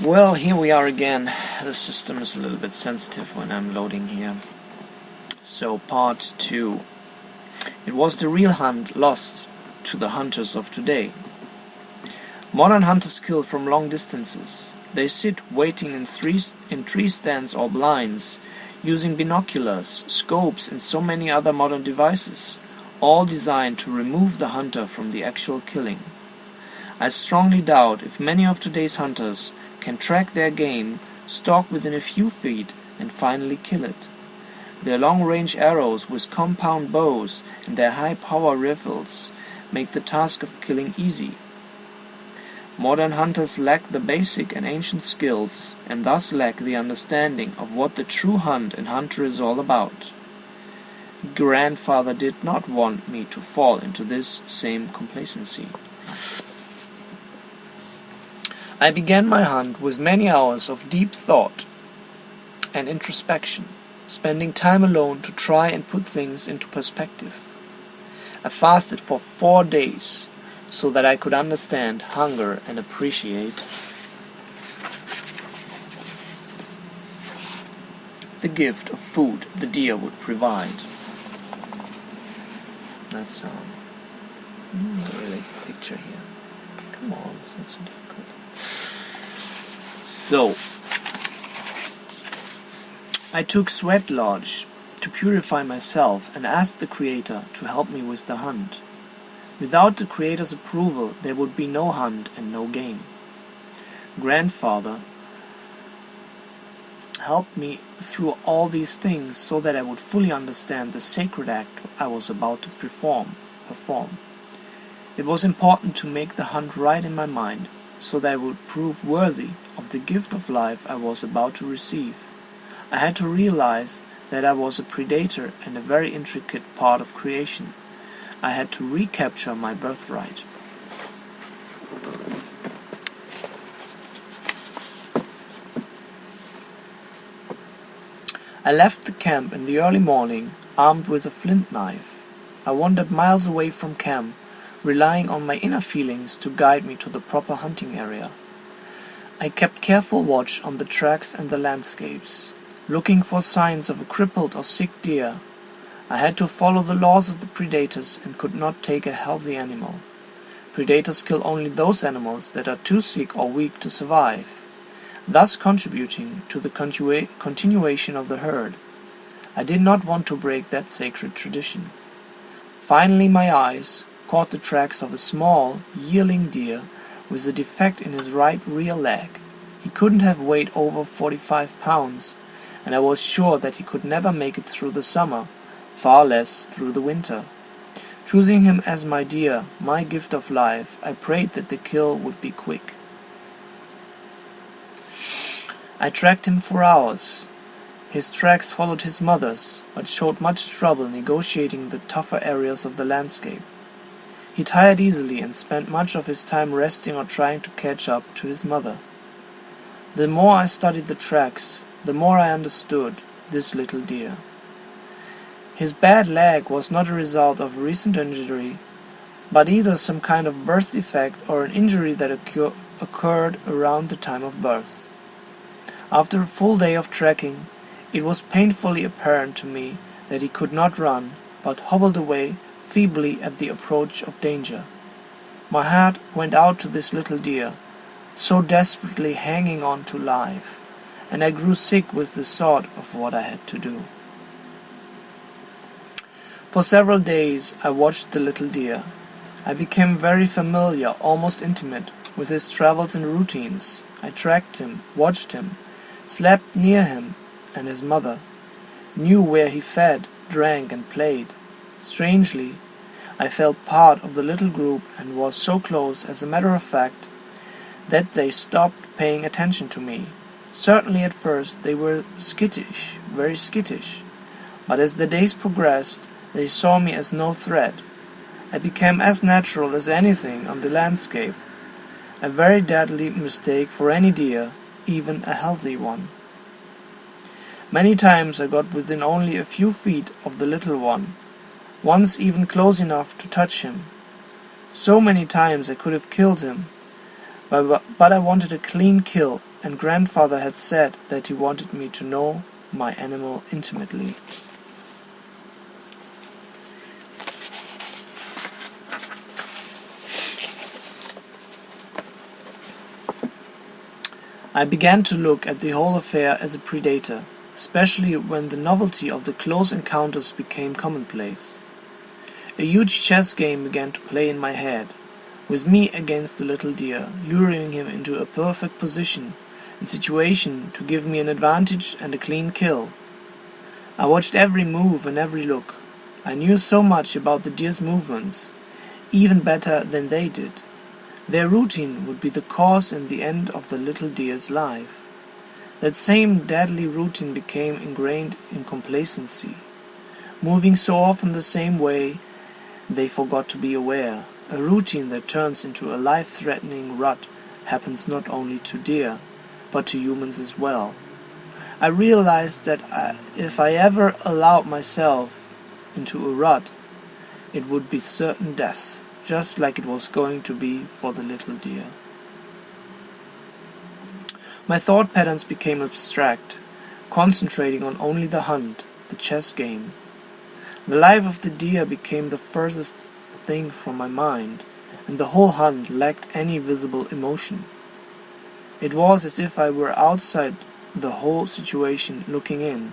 Well, here we are again. The system is a little bit sensitive when I'm loading here. So, part 2. It was the real hunt lost to the hunters of today. Modern hunters kill from long distances. They sit waiting in tree stands or blinds, using binoculars, scopes and so many other modern devices, all designed to remove the hunter from the actual killing. I strongly doubt if many of today's hunters can track their game, stalk within a few feet, and finally kill it. Their long-range arrows with compound bows and their high-power rifles make the task of killing easy. Modern hunters lack the basic and ancient skills, and thus lack the understanding of what the true hunt and hunter is all about. Grandfather did not want me to fall into this same complacency. I began my hunt with many hours of deep thought and introspection, spending time alone to try and put things into perspective. I fasted for 4 days so that I could understand hunger and appreciate the gift of food the deer would provide. That's a really picture here. Come on, it's not so difficult. So, I took sweat lodge to purify myself and asked the Creator to help me with the hunt. Without the Creator's approval, there would be no hunt and no game. Grandfather helped me through all these things so that I would fully understand the sacred act I was about to perform. It was important to make the hunt right in my mind, so that I would prove worthy of the gift of life I was about to receive. I had to realize that I was a predator and a very intricate part of creation. I had to recapture my birthright. I left the camp in the early morning, armed with a flint knife. I wandered miles away from camp, relying on my inner feelings to guide me to the proper hunting area. I kept careful watch on the tracks and the landscapes, looking for signs of a crippled or sick deer. I had to follow the laws of the predators and could not take a healthy animal. Predators kill only those animals that are too sick or weak to survive, thus contributing to the continuation of the herd. I did not want to break that sacred tradition. Finally my eyes caught the tracks of a small, yearling deer with a defect in his right rear leg. He couldn't have weighed over 45 pounds, and I was sure that he could never make it through the summer, far less through the winter. Choosing him as my deer, my gift of life, I prayed that the kill would be quick. I tracked him for hours. His tracks followed his mother's, but showed much trouble negotiating the tougher areas of the landscape. He tired easily and spent much of his time resting or trying to catch up to his mother. The more I studied the tracks, the more I understood this little deer. His bad leg was not a result of recent injury, but either some kind of birth defect or an injury that occurred around the time of birth. After a full day of tracking, it was painfully apparent to me that he could not run, but hobbled away feebly at the approach of danger. My heart went out to this little deer, so desperately hanging on to life, and I grew sick with the thought of what I had to do. For several days I watched the little deer. I became very familiar, almost intimate, with his travels and routines. I tracked him, watched him, slept near him and his mother, knew where he fed, drank and played. Strangely, I felt part of the little group and was so close, as a matter of fact, that they stopped paying attention to me. Certainly at first they were skittish, very skittish, but as the days progressed, they saw me as no threat. I became as natural as anything on the landscape, a very deadly mistake for any deer, even a healthy one. Many times I got within only a few feet of the little one, once even close enough to touch him. So many times I could have killed him, but I wanted a clean kill, and grandfather had said that he wanted me to know my animal intimately. I began to look at the whole affair as a predator, especially when the novelty of the close encounters became commonplace. A huge chess game began to play in my head, with me against the little deer, luring him into a perfect position and situation to give me an advantage and a clean kill. I watched every move and every look. I knew so much about the deer's movements, even better than they did. Their routine would be the cause and the end of the little deer's life. That same deadly routine became ingrained in complacency. Moving so often the same way, they forgot to be aware. A routine that turns into a life-threatening rut happens not only to deer, but to humans as well. I realized that if I ever allowed myself into a rut, it would be certain death, just like it was going to be for the little deer. My thought patterns became abstract, concentrating on only the hunt, the chess game. The life of the deer became the furthest thing from my mind, and the whole hunt lacked any visible emotion. It was as if I were outside the whole situation looking in,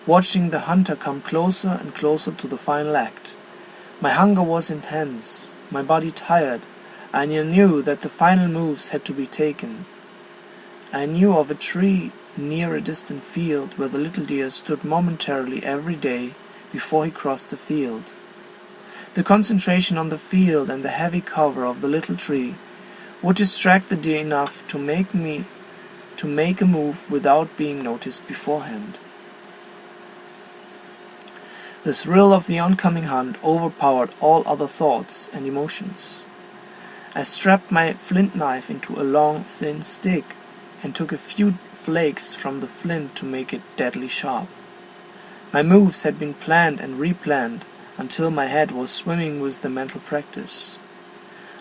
watching the hunter come closer and closer to the final act. My hunger was intense, my body tired, and I knew that the final moves had to be taken. I knew of a tree near a distant field where the little deer stood momentarily every day before he crossed the field. The concentration on the field and the heavy cover of the little tree would distract the deer enough to make a move without being noticed beforehand. The thrill of the oncoming hunt overpowered all other thoughts and emotions. I strapped my flint knife into a long, thin stick and took a few flakes from the flint to make it deadly sharp. My moves had been planned and replanned until my head was swimming with the mental practice.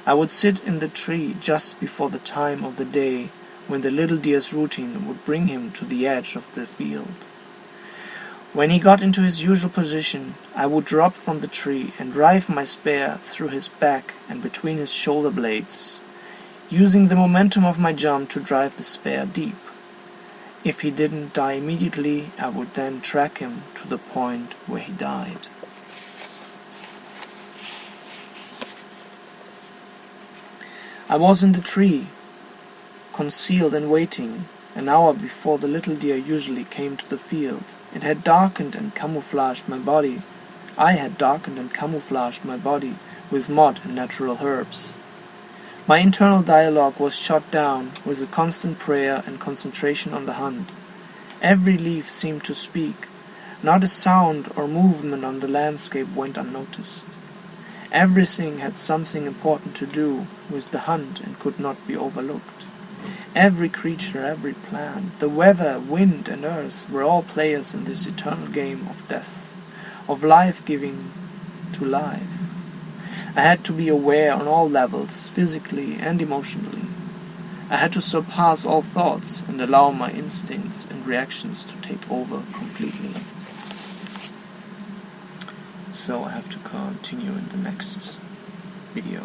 I would sit in the tree just before the time of the day when the little deer's routine would bring him to the edge of the field. When he got into his usual position, I would drop from the tree and drive my spear through his back and between his shoulder blades, using the momentum of my jump to drive the spear deep. If he didn't die immediately, I would then track him to the point where he died. I was in the tree, concealed and waiting, an hour before the little deer usually came to the field. It had darkened and camouflaged my body. I had darkened and camouflaged my body with mud and natural herbs. My internal dialogue was shot down with a constant prayer and concentration on the hunt. Every leaf seemed to speak. Not a sound or movement on the landscape went unnoticed. Everything had something important to do with the hunt and could not be overlooked. Every creature, every plant, the weather, wind and earth were all players in this eternal game of death, of life giving to life. I had to be aware on all levels, physically and emotionally. I had to surpass all thoughts and allow my instincts and reactions to take over completely. So I have to continue in the next video.